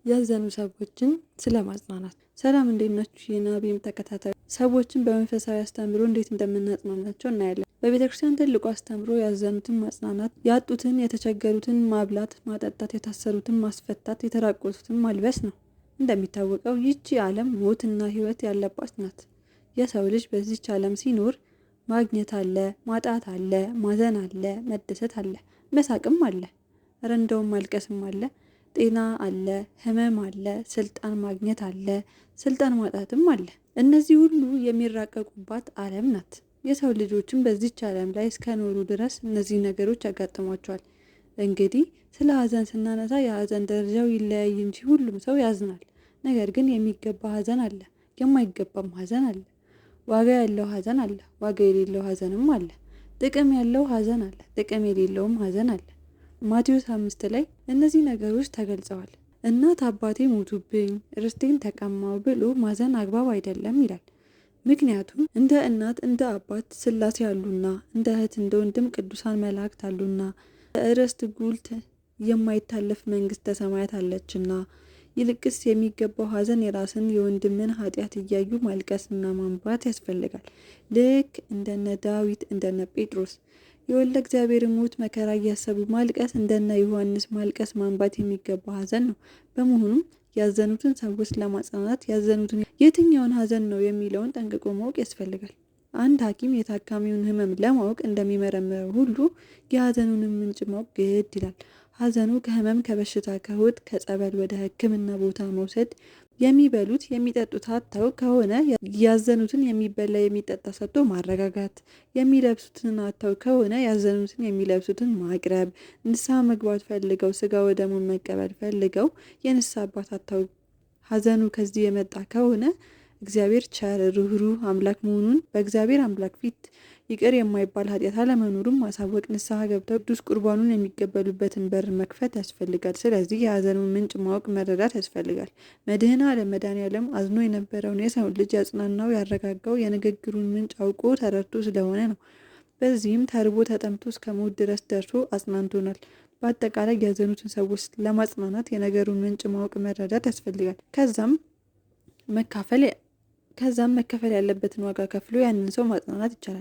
ያዘኑ ሰዎችን ስለማጽናናት። ሰላም እንዴት ናችሁ? የናቢም ተከታታይ ሰዎችን በመንፈሳዊ አስተምሮ እንዴት እንደምናጽናናቸው እናያለን። በቤተክርስቲያን ትልቁ አስተምሮ ያዘኑትን ማጽናናት፣ ያጡትን የተቸገሩትን ማብላት ማጠጣት፣ የታሰሩትን ማስፈታት፣ የተራቆቱትን ማልበስ ነው። እንደሚታወቀው ይህቺ ዓለም ሞትና ሕይወት ያለባት ናት። የሰው ልጅ በዚች ዓለም ሲኖር ማግኘት አለ፣ ማጣት አለ፣ ማዘን አለ፣ መደሰት አለ፣ መሳቅም አለ፣ እረ እንደውም ማልቀስም አለ። ጤና አለ፣ ህመም አለ፣ ስልጣን ማግኘት አለ፣ ስልጣን ማጣትም አለ። እነዚህ ሁሉ የሚራቀቁባት ዓለም ናት። የሰው ልጆችም በዚች ዓለም ላይ እስከኖሩ ድረስ እነዚህ ነገሮች ያጋጥሟቸዋል። እንግዲህ ስለ ሀዘን ስናነሳ የሀዘን ደረጃው ይለያይ እንጂ ሁሉም ሰው ያዝናል። ነገር ግን የሚገባ ሀዘን አለ፣ የማይገባም ሀዘን አለ። ዋጋ ያለው ሀዘን አለ፣ ዋጋ የሌለው ሀዘንም አለ። ጥቅም ያለው ሀዘን አለ፣ ጥቅም የሌለውም ሀዘን አለ። ማቴዎስ 5 ላይ እነዚህ ነገሮች ተገልጸዋል። እናት አባቴ ሞቱብኝ፣ ርስቴን ተቀማው ብሎ ማዘን አግባብ አይደለም ይላል። ምክንያቱም እንደ እናት እንደ አባት ሥላሴ አሉና፣ እንደ እህት እንደ ወንድም ቅዱሳን መላእክት አሉና፣ ርስት ጉልት የማይታለፍ መንግስተ ሰማያት አለችና። ይልቅስ የሚገባው ሀዘን የራስን የወንድምን ኃጢአት እያዩ ማልቀስና ማንባት ያስፈልጋል። ልክ እንደነ ዳዊት እንደነ ጴጥሮስ የወልደ እግዚአብሔር ሞት መከራ እያሰቡ ማልቀስ እንደነ ዮሐንስ ማልቀስ ማንባት የሚገባ ሀዘን ነው። በመሆኑም ያዘኑትን ሰዎች ለማጽናናት ያዘኑትን የትኛውን ሀዘን ነው የሚለውን ጠንቅቆ ማወቅ ያስፈልጋል። አንድ ሐኪም የታካሚውን ህመም ለማወቅ እንደሚመረምረው ሁሉ የሀዘኑንም ምንጭ ማወቅ ግድ ይላል። ሀዘኑ ከህመም ከበሽታ ከሆድ ከጸበል ወደ ሕክምና ቦታ መውሰድ፣ የሚበሉት የሚጠጡት አጥተው ከሆነ ያዘኑትን የሚበላ የሚጠጣ ሰጥቶ ማረጋጋት፣ የሚለብሱትን አጥተው ከሆነ ያዘኑትን የሚለብሱትን ማቅረብ፣ ንስሐ መግባት ፈልገው ስጋ ወደሙን መቀበል ፈልገው የንስሐ አባት አጥተው ሀዘኑ ከዚህ የመጣ ከሆነ እግዚአብሔር ቸር ርኅሩህ አምላክ መሆኑን በእግዚአብሔር አምላክ ፊት ይቅር የማይባል ኃጢአት አለመኖሩን ማሳወቅ፣ ንስሐ ገብተው ቅዱስ ቁርባኑን የሚቀበሉበትን በር መክፈት ያስፈልጋል። ስለዚህ የሀዘኑን ምንጭ ማወቅ መረዳት ያስፈልጋል። መድኃኔ ዓለም መድኃኔዓለም አዝኖ የነበረውን የሰውን ልጅ ያጽናናው ያረጋጋው የንግግሩን ምንጭ አውቆ ተረድቶ ስለሆነ ነው። በዚህም ተርቦ ተጠምቶ እስከ ሞት ድረስ ደርሶ አጽናንቶናል። በአጠቃላይ ያዘኑትን ሰዎች ለማጽናናት የነገሩን ምንጭ ማወቅ መረዳት ያስፈልጋል። ከዛም መከፈል ያለበትን ዋጋ ከፍሎ ያንን ሰው ማጽናናት ይቻላል።